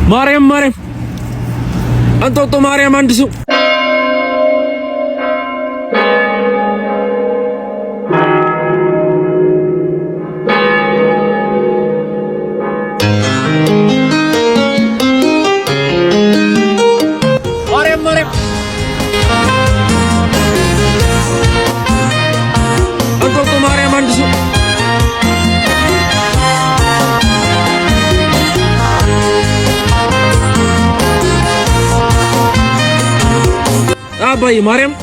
ማርያም እንጦጦ ማርያም አንድ ሰው አባዬ ማርያም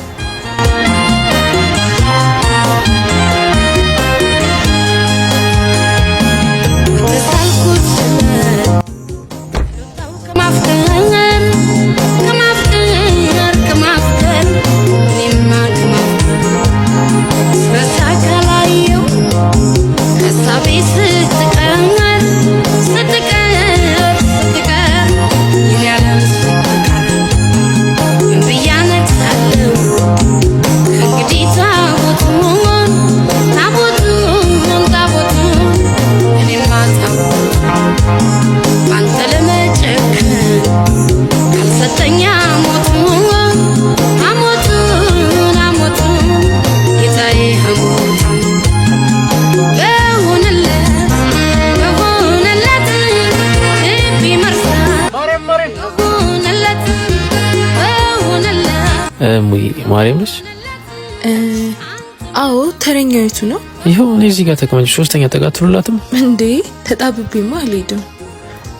ማርያም ነሽ? አዎ ተረኛይቱ ነው። ይሄው እዚህ ጋር ተቀመጭ። ሶስተኛ ተጋትሉላትም እንዴ? ተጣብቤማ አልሄድም።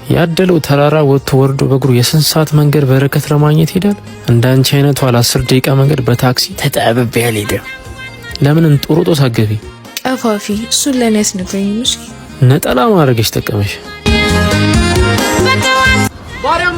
ያደለው ተራራ ወጥቶ ወርዶ በእግሩ የስንት ሰዓት መንገድ በረከት ለማግኘት ሄዳል። እንዳንቺ አይነቱ 10 ደቂቃ መንገድ በታክሲ ተጣብቤ አልሄድም። ለምን እንጦሮጦስ አገቢ ቀፋፊ። እሱን ለኔ ያስነግረኝ ነው። ነጠላ ማድረግሽ ተቀመሽ። ማርያም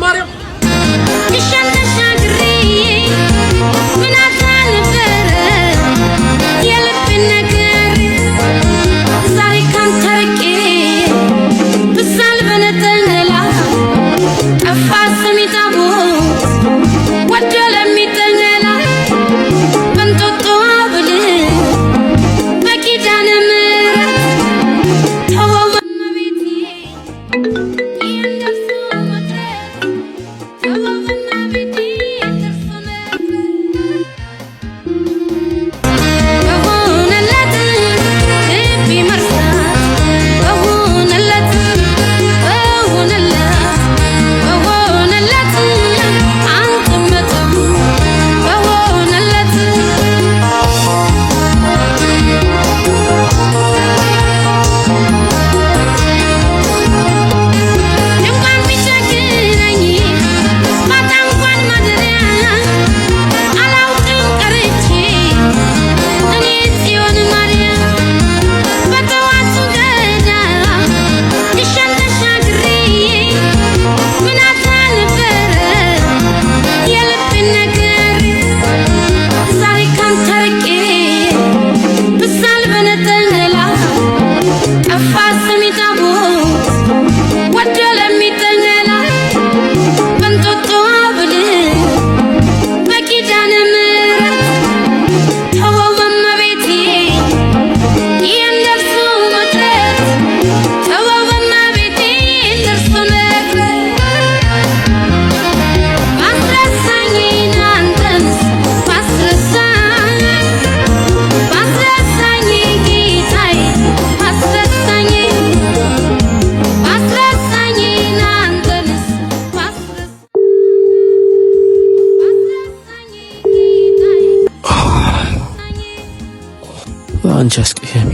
አንቺ አስቀያሚ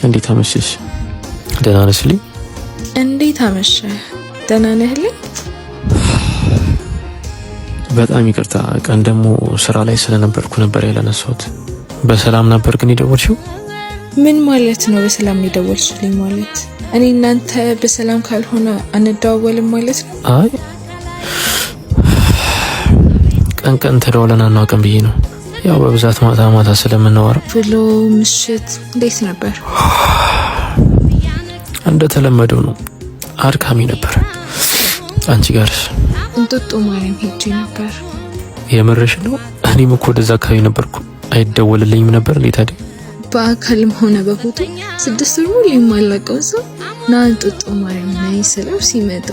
እንዴት አመሸሽ? ደህና ነሽልኝ? እንዴት አመሸ? ደህና ነህልኝ? በጣም ይቅርታ፣ ቀን ደግሞ ስራ ላይ ስለነበርኩ ነበር ያላነሳሁት። በሰላም ነበር ግን የደወልሽው? ምን ማለት ነው በሰላም ነው የደወልሽልኝ ማለት? እኔ እናንተ በሰላም ካልሆነ አንደዋወልም ማለት ነው? አይ ቀን ተደዋውለን አናውቅም ብዬ ነው። ያው በብዛት ማታ ስለምናወራ። ብሎ ምሽት እንዴት ነበር? እንደተለመደው ነው፣ አድካሚ ነበር። አንቺ ጋርስ? እንጦጦ ማርያም ሄጄ ነበር። የምርሽ ነው? እኔም እኮ ወደዛ አካባቢ ነበርኩ። አይደወልልኝም ነበር እንዴ ታዲያ? በአካልም ሆነ በፎቶ 6 ወር ሙሉ የማላውቀው ሰው ና እንጦጦ ማርያም ነይ ስለው ሲመጣ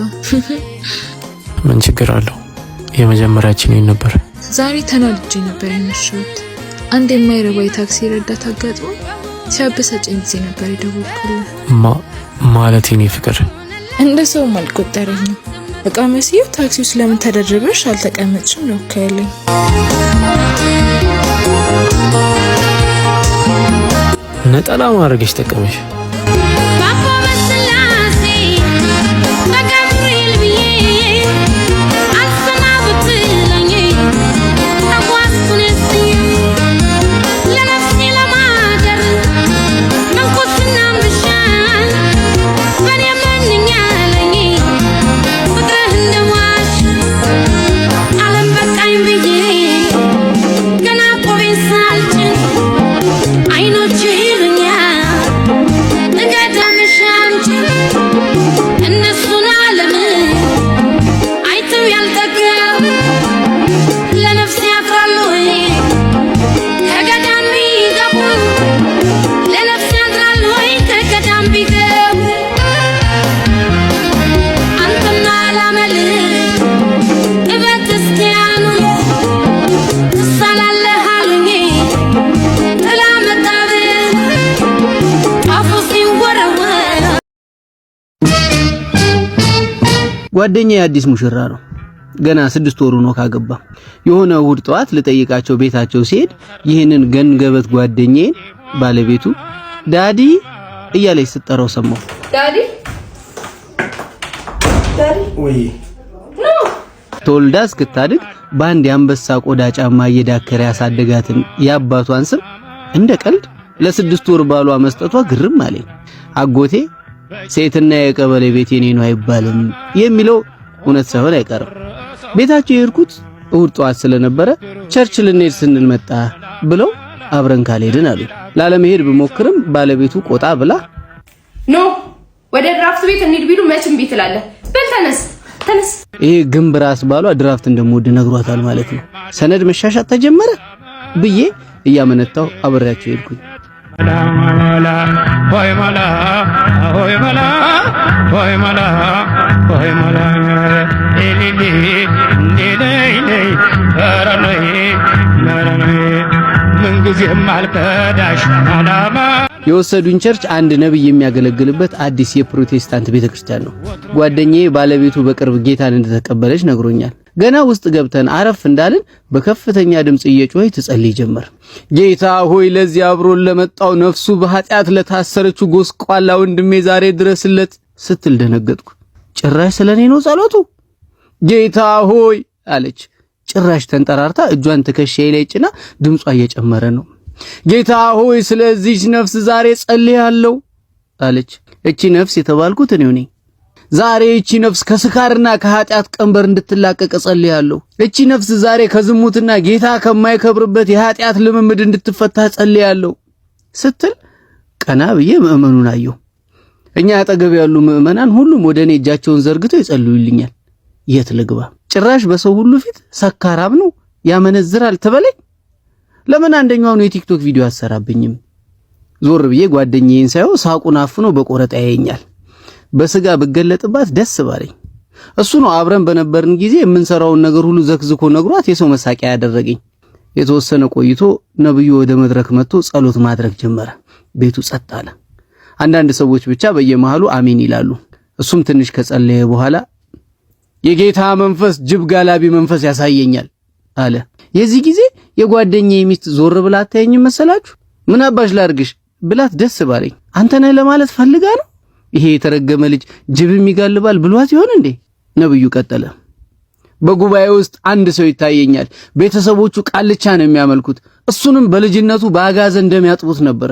ምን ችግር አለው? የመጀመሪያችን ይሄን ነበር። ዛሬ ተናድጄ ነበር የመሸሁት። አንድ የማይረባ የታክሲ ረዳት አጋጥሞ ሲያበሳጨኝ ጊዜ ነበር የደወልኩልህ። ማለት የኔ ፍቅር እንደ ሰውም አልቆጠረኝም። እቃ መስዬው ታክሲ ውስጥ ለምን ተደረበሽ አልተቀመጥሽም ነው ካለኝ። ነጠላ ማድረግሽ ተቀመሽ። ጓደኛዬ አዲስ ሙሽራ ነው። ገና 6 ወሩ ነው ካገባ። የሆነ እሁድ ጠዋት ልጠይቃቸው ቤታቸው ሲሄድ ይህንን ገንገበት ጓደኛዬን ባለቤቱ ዳዲ እያለች ስትጠራው ሰማሁ። ዳዲ ወይ ተወልዳ እስክታድግ በአንድ የአንበሳ ቆዳ ጫማ እየዳከረ ያሳደጋትን የአባቷን ስም እንደ ቀልድ ለ6 ወር ባሏ መስጠቷ ግርም አለኝ። አጎቴ ሴትና የቀበሌ ቤት የኔ ነው አይባልም የሚለው እውነት ሳይሆን አይቀርም። ቤታቸው የሄድኩት እሁድ ጠዋት ስለነበረ ቸርች ልንሄድ ስንል መጣ ብለው አብረን ካልሄድን አሉ። ላለመሄድ ብሞክርም ባለቤቱ ቆጣ ብላ ኖ ወደ ድራፍት ቤት እንሂድ ቢሉ መቼም ቤት ትላለህ። በል ተነስ። ይሄ ግንብ ራስ ባሏ ድራፍት እንደምወድ ነግሯታል ማለት ነው። ሰነድ መሻሻት ተጀመረ ብዬ እያመነታው አብሬያቸው ሄድኩኝ። የወሰዱኝ ቸርች አንድ ነብይ የሚያገለግልበት አዲስ የፕሮቴስታንት ቤተክርስቲያን ነው። ጓደኛዬ ባለቤቱ በቅርብ ጌታን እንደተቀበለች ነግሮኛል። ገና ውስጥ ገብተን አረፍ እንዳልን በከፍተኛ ድምጽ እየጮኸች ትጸልይ ጀመር። ጌታ ሆይ ለዚህ አብሮን ለመጣው ነፍሱ በኃጢአት ለታሰረችው ጎስቋላ ወንድሜ ዛሬ ድረስለት ስትል ደነገጥኩ። ጭራሽ ስለኔ ነው ጸሎቱ? ጌታ ሆይ አለች። ጭራሽ ተንጠራርታ እጇን ትከሻዬ ላይ ጭና ድምጿ እየጨመረ ነው። ጌታ ሆይ ስለዚህች ነፍስ ዛሬ ጸልያለሁ አለች። እቺ ነፍስ የተባልኩት እኔው ነኝ። ዛሬ እቺ ነፍስ ከስካርና ከኃጢአት ቀንበር እንድትላቀቅ ጸልያለሁ። እቺ ነፍስ ዛሬ ከዝሙትና ጌታ ከማይከብርበት የኃጢአት ልምምድ እንድትፈታ ጸልያለሁ ስትል ቀና ብዬ ምእመኑን አየሁ። እኛ አጠገብ ያሉ ምእመናን ሁሉም ወደ እኔ እጃቸውን ዘርግተው ይጸልዩልኛል። የት ልግባ? ጭራሽ በሰው ሁሉ ፊት ሰካራም ነው ያመነዝራል ተበለኝ። ለምን አንደኛው ነው የቲክቶክ ቪዲዮ አሰራብኝም? ዞር ብዬ ጓደኛዬን ሳይው ሳቁን አፍኖ በቆረጣ ያየኛል። በስጋ ብገለጥባት ደስ ባለኝ። እሱ ነው አብረን በነበርን ጊዜ የምንሰራውን ነገር ሁሉ ዘክዝኮ ነግሯት የሰው መሳቂያ ያደረገኝ። የተወሰነ ቆይቶ ነብዩ ወደ መድረክ መጥቶ ጸሎት ማድረግ ጀመረ። ቤቱ ጸጥ አለ። አንዳንድ ሰዎች ብቻ በየመሃሉ አሜን ይላሉ። እሱም ትንሽ ከጸለየ በኋላ የጌታ መንፈስ ጅብ ጋላቢ መንፈስ ያሳየኛል አለ። የዚህ ጊዜ የጓደኛዬ ሚስት ዞር ብላ አታየኝም መሰላችሁ? ምን አባሽ ላርግሽ ብላት ደስ ባለኝ። አንተ ነህ ለማለት ፈልጋ ነው? ይሄ የተረገመ ልጅ ጅብም ይጋልባል ብሏት ይሆን እንዴ? ነብዩ ቀጠለ። በጉባኤ ውስጥ አንድ ሰው ይታየኛል። ቤተሰቦቹ ቃልቻ ነው የሚያመልኩት። እሱንም በልጅነቱ በአጋዘን እንደሚያጥቡት ነበር።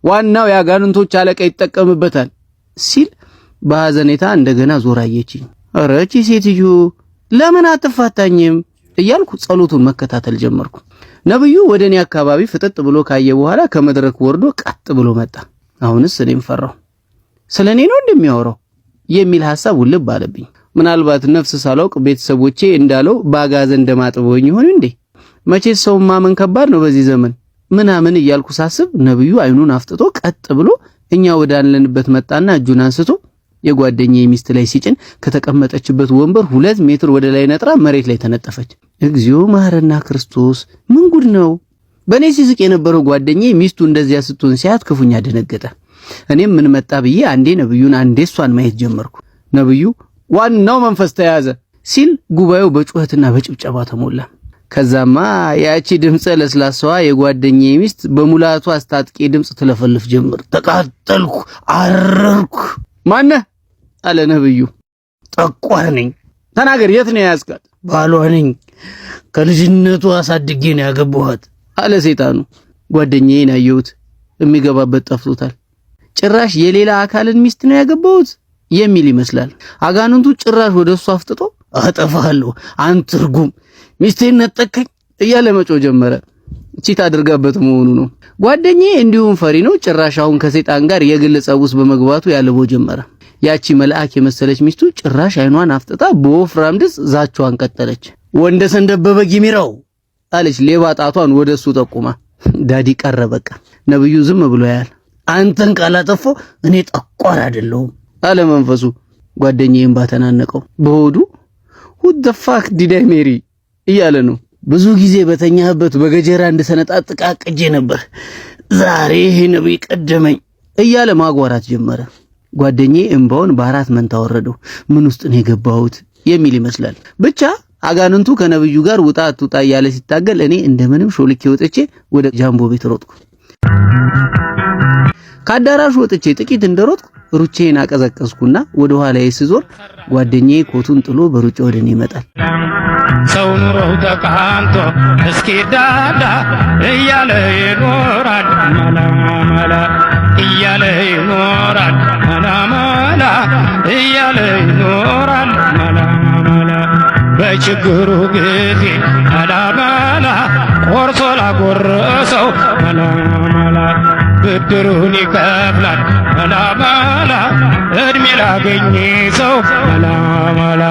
ዋናው የአጋንንቶች አለቃ ይጠቀምበታል ሲል በሐዘኔታ እንደገና ዞር አየችኝ። ኧረ እቺ ሴትዮ ለምን አትፋታኝም እያልኩ ጸሎቱን መከታተል ጀመርኩ። ነብዩ ወደኔ አካባቢ ፍጥጥ ብሎ ካየ በኋላ ከመድረክ ወርዶ ቀጥ ብሎ መጣ። አሁንስ እኔም ፈራሁ። ስለኔ ነው እንደሚያወራው የሚል ሐሳብ ውልብ አለብኝ። ምናልባት ነፍስ ሳላውቅ ቤተሰቦቼ እንዳለው በአጋዘን እንደማጥበውኝ ይሆን እንዴ? መቼስ ሰው ማመን ከባድ ነው በዚህ ዘመን ምናምን እያልኩ ሳስብ ነብዩ አይኑን አፍጥጦ ቀጥ ብሎ እኛ ወዳለንበት መጣና እጁን አንስቶ የጓደኛዬ ሚስት ላይ ሲጭን ከተቀመጠችበት ወንበር 2 ሜትር ወደ ላይ ነጥራ መሬት ላይ ተነጠፈች። እግዚኦ መሐረና ክርስቶስ! ምን ጉድ ነው! በኔ ሲስቅ የነበረው ጓደኛዬ ሚስቱ እንደዚያ ስትሆን ሲያት ክፉኛ ደነገጠ። እኔም ምን መጣ ብዬ አንዴ ነብዩን አንዴ እሷን ማየት ጀመርኩ። ነብዩ ዋናው መንፈስ ተያዘ ሲል ጉባኤው በጩኸትና በጭብጨባ ተሞላ። ከዛማ ያቺ ድምጸ ለስላሳዋ የጓደኛዬ ሚስት በሙላቱ አስታጥቄ ድምጽ ትለፈልፍ ጀመር። ተቃጠልኩ፣ አረርኩ። ማነህ አለ ነብዩ። ጠቋር ነኝ። ተናገር፣ የት ነው ያዝካት? ባሏ ነኝ። ከልጅነቱ አሳድጌ ነው ያገባኋት አለ ሰይጣኑ። ጓደኛዬን አየሁት። የሚገባበት ጠፍቶታል። ጭራሽ የሌላ አካልን ሚስት ነው ያገባሁት የሚል ይመስላል። አጋንንቱ ጭራሽ ወደሱ አፍጥጦ አጠፋለሁ፣ አንተ ርጉም ሚስቴን ነጠቀኝ እያለ መጮ ጀመረ። ቺት አድርጋበት መሆኑ ነው። ጓደኛዬ እንዲሁም ፈሪ ነው። ጭራሽ አሁን ከሰይጣን ጋር የግል ጸብ ውስጥ በመግባቱ ያለቦ ጀመረ። ያቺ መልአክ የመሰለች ሚስቱ ጭራሽ አይኗን አፍጥጣ በወፍራም ድምፅ ዛቻዋን ቀጠለች። ወንደሰን ደበበ ጊሚራው አለች ሌባ ጣቷን ወደሱ ጠቁማ። ዳዲ ቀረ በቃ። ነብዩ ዝም ብሎ ያያል። አንተን ካላጠፋው እኔ ጠቋር አይደለሁም አለ መንፈሱ። ጓደኛዬን ባተናነቀው በሆዱ who the fuck did I marry እያለ ነው። ብዙ ጊዜ በተኛህበት በገጀራ እንደሰነጣጥቃ ቅጄ ነበር፣ ዛሬ ይሄ ነብይ ቀደመኝ እያለ ማጓራት ጀመረ። ጓደኛዬ እንባውን በአራት መንታ ወረደው። ምን ውስጥ ነው የገባሁት የሚል ይመስላል። ብቻ አጋንንቱ ከነብዩ ጋር ውጣ አትውጣ እያለ ሲታገል እኔ እንደምንም ሾልኬ ወጥቼ ወደ ጃምቦ ቤት ሮጥኩ። ካዳራሹ ወጥቼ ጥቂት እንደሮጥኩ ሩጬን አቀዘቀዝኩና ወደ ኋላዬ ስዞር ጓደኛዬ ኮቱን ጥሎ በሩጫ ወደኔ ይመጣል። ሰው ኑሮው ተቃንቶ እስኪ ዳዳ እያለ ይኖራል መላ መላ እያለ ይኖራል መላ መላ እያለ ይኖራል መላ መላ በችግሩ ጊዜ መላ መላ ቆርሶ ላጎረሰው መላ መላ ብድሩን ይከፍላል መላ መላ እድሜ ላገኘ ሰው መላ መላ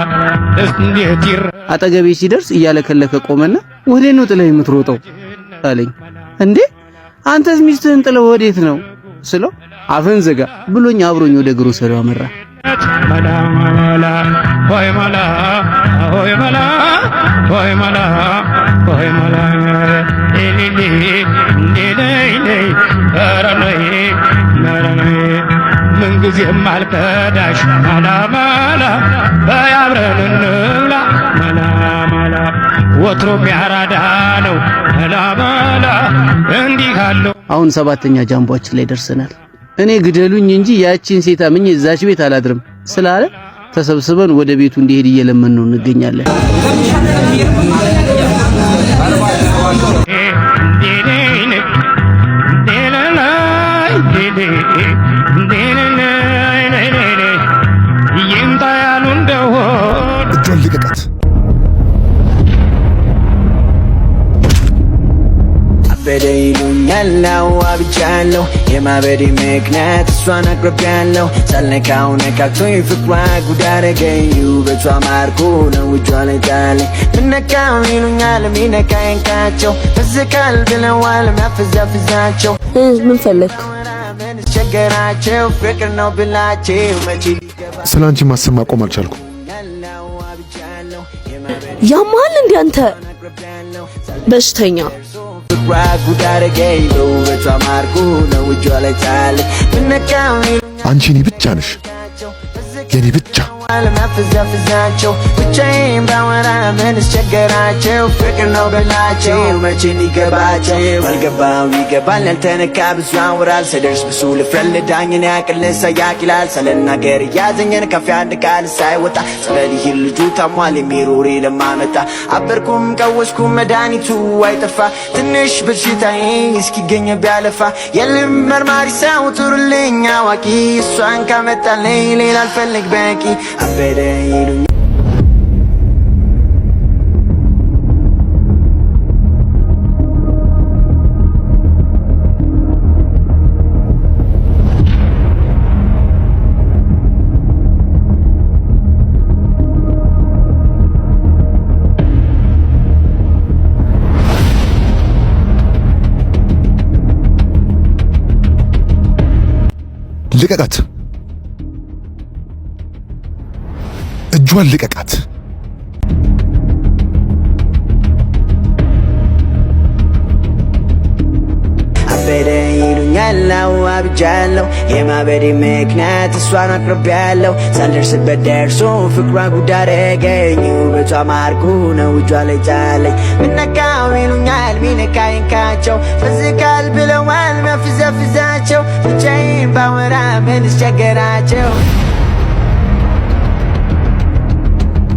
እንዴት አጠገቤ ሲደርስ እያለከለከ ቆመና ወዴት ነው ጥለህ የምትሮጠው አለኝ። እንዴ አንተስ ሚስትህን ጥለህ ወዴት ነው ስለው አፍን ዝጋ ብሎኝ አብሮኝ ወደ ግሮሰሪው አመራ። መላ መላ ሆይ መላ ሆይ መላ ሆይ መላ ሆይ መላ ኤሊሊ ኔኔ አራናይ ናራናይ ምን ጊዜም አልከዳሽ መላ መላ በያብረን እንብላ መላ መላ ወትሮም ያራዳ ነው መላ መላ እንዲህ አለው። አሁን 7ኛ ጃምቧችን ላይ ደርሰናል። እኔ ግደሉኝ እንጂ ያቺን ሴት አምኜ እዛች ቤት አላድርም ስላለ ተሰብስበን ወደ ቤቱ እንዲሄድ እየለመን ነው እንገኛለን። እጇን ልቀቃት። አበደ ይሉኛል አብጃለሁ የማበዴ ምክንያት እሷን አቅርቤያለሁ ሳልነካው ነካክቶኝ ፍቅሯ ጉድ አደረገኝ ውበቷ ማርኮ ነው እጇ ላይ ጣለኝ ምነካው ይሉኛል ሚነካ ይንካቸው ፍዝካል ብለዋል ሚያፈዛፍዛቸው ምን ፈለክ? ቸገራቸው ፍቅር ነው ብላቸው መቼ ስላንቺ ማሰብ ማቆም አልቻልኩም። ያማል እንዴ አንተ በሽተኛ ፍቅሯ ጉድ አደረገኝ ውበቷ ማርኮ ነው እጇ ላይ ጣለኝ ምነካው አንቺ እኔ ብቻ ነሽ የኔ ብቻ ለማፈዛፈዛቸው ብቻዬን ባወራ ምን አስቸገራቸው ፍቅር ነው በላቸው መቼ ሊገባቸው አልገባው ይገባል ያልተነካ ብዙ ያወራል ስደርስ ብሱ ልፍረልዳኝን ያቅልስ ያቂላል ስለናገር ያዘኝን ከፍ አንድ ቃል ሳይወጣ ስለዚህ ልጁ ታሟል የሚሮሪ ለማመጣ አበርኩም ቀወስኩም መድኃኒቱ አይጠፋ ትንሽ በሽታዬ እስኪገኝ ቢያለፋ የልም መርማሪ ሰው ጥሩልኝ አዋቂ እሷን ካመጣልኝ ሌላ አልፈልግ በቂ አበደ ይሉኛል። ልቀቃት። እጇን ልቀቃት። አበደ ይሉኛል አብጃለሁ የማበዴ ምክንያት እሷን አቅርቤያለሁ ሳልደርስበት ደርሶ ፍቅሯ ጉድ አደረገኝ ውበቷ ማርኩ ነው እጇ ላይ ጣለኝ ምነካው ይሉኛል ሚነካይንካቸው ፍዝካል ብለዋል መፍዘፍዛቸው ብቻዬን ባወራ ምን አስቸገራቸው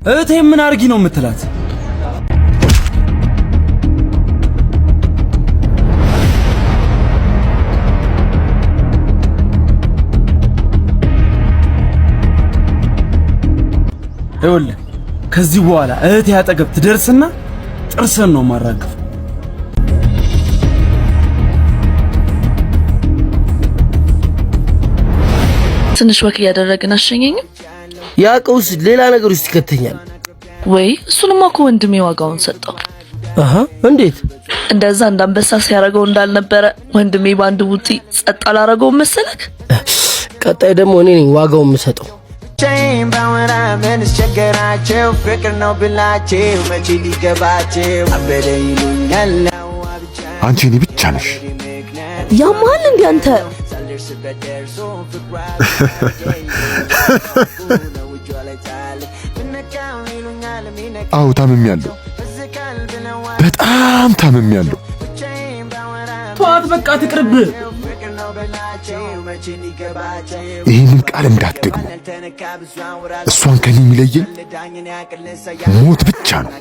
እህቴ ምን አርጊ ነው የምትላት? ይኸውልህ ከዚህ በኋላ እህቴ አጠገብ ትደርስና ጥርስን ነው ማራገፍ። ትንሽ ወክ ያደረግን አሸኘኝም። ያ ቀውስ ሌላ ነገር ውስጥ ይከተኛል ወይ? እሱንማ እኮ ወንድሜ ዋጋውን ሰጠው። እንዴት? እንደዛ እንዳንበሳ ሲያረገው እንዳልነበረ ወንድሜ ባንድ ቡጢ ጸጥ አላረገው መሰለክ? ቀጣይ ደግሞ እኔ ነኝ ዋጋውን የምሰጠው። ብቻዬን ባወራ ምን አስቸገራቸው ፍቅር ነው ብላቸው መቼ ሊገባቸው አበደ ይሉኛል አንቺ እኔ ብቻ ነሽ። ያማል እንዴ አንተ? አዎ ታምሜያለሁ፣ በጣም ታምሜያለሁ። ተዋት በቃ ትቅርብ። ይህንን ቃል እንዳትደግሙ። እሷን ከኔ የሚለየኝ ሞት ብቻ ነው።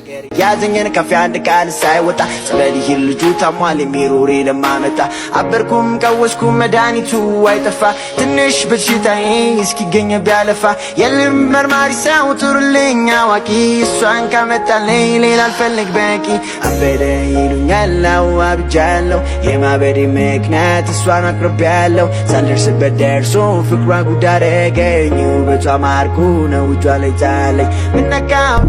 ያዘኝን ከፍ አንድ ቃል ሳይወጣ ስለዚህ ልጁ ታሟል የሚሮሬ ለማመጣ አበርኩም ቀወስኩም መድኃኒቱ አይጠፋ ትንሽ በሽታዬ እስኪገኝ ቢያለፋ የልብ መርማሪ ሰው ጥሩልኝ አዋቂ እሷን ካመጣልኝ ሌላ አልፈልግ በቂ አበደ ይሉኛል አብጃለሁ የማበዴ ምክንያት እሷን አቅርቤያለሁ ሳልደርስበት ደርሶ ፍቅሯ ጉድ አደረገኝ ውበቷ ማርኩ ነው እጇ ላይ ጣለኝ ምነካው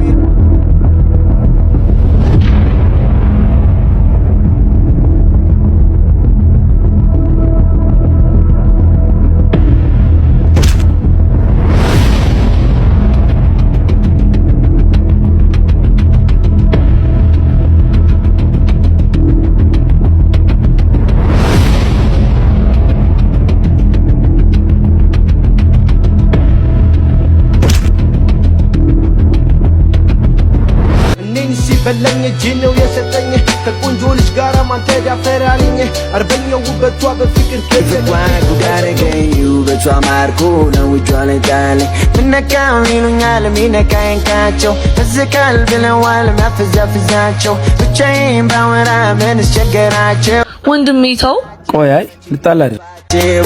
በለኝ እጅ ነው የሰጠኝ ከቆንጆ ልጅ ጋር ማን ተዳፈራልኝ አርበኛው ውበቷ በፍቅር ከዘጓ ጉዳረገኝ ውበቷ ማርኮ ነው እጇ ላይ ጣለኝ ምነካው ይሉኛል ሚነካይንካቸው ፍዝካል ብለዋል ማፍዛፍዛቸው ብቻዬን ባወራ ምን አስቸገራቸው ወንድሜ ተው ቆያይ ልጣላል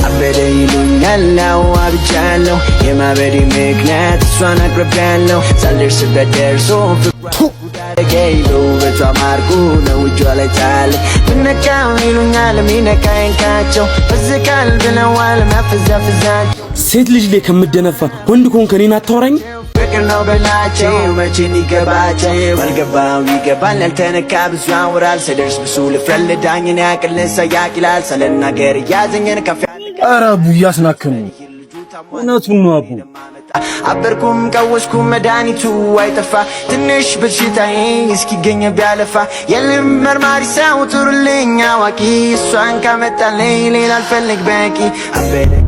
አበደ ይሉኛል አብጃለሁ የማበዴ ምክንያት እሷን አቅርቤያለሁ ሳልደርስበት ደርሶ ውበቷ ማርኩ ነው እጇ ላይ ጣለኝ ምነካው ይሉኛል ሚነካይንካቸው ፍዝካል ብለዋል ማፍዛፍዛቸው ሴት ልጅ ላይ ከምደነፋ ወንድ ኮንክ እኔን አታወራኝ ፍቅር ነው በላቸው መቼ ሊገባቸው አልገባው ይገባል ያልተነካ ብዙ ያወራል ስደርስ ብሱ ልፍረልዳኝን ያቅልን ሰያቅ ይላል ስለናገር ያዘኝን ከፍ ኧረ አቡ እያስናከኝ እውነቱን ነው አቡ አበርኩም ቀወስኩም መድኃኒቱ አይጠፋ ትንሽ በሽታዬ እስኪገኝ ቢያለፋ የልብ መርማሪ ሰው ጥሩልኝ አዋቂ እሷን ካመጣልኝ ሌላ አልፈልግ በቂ አበደ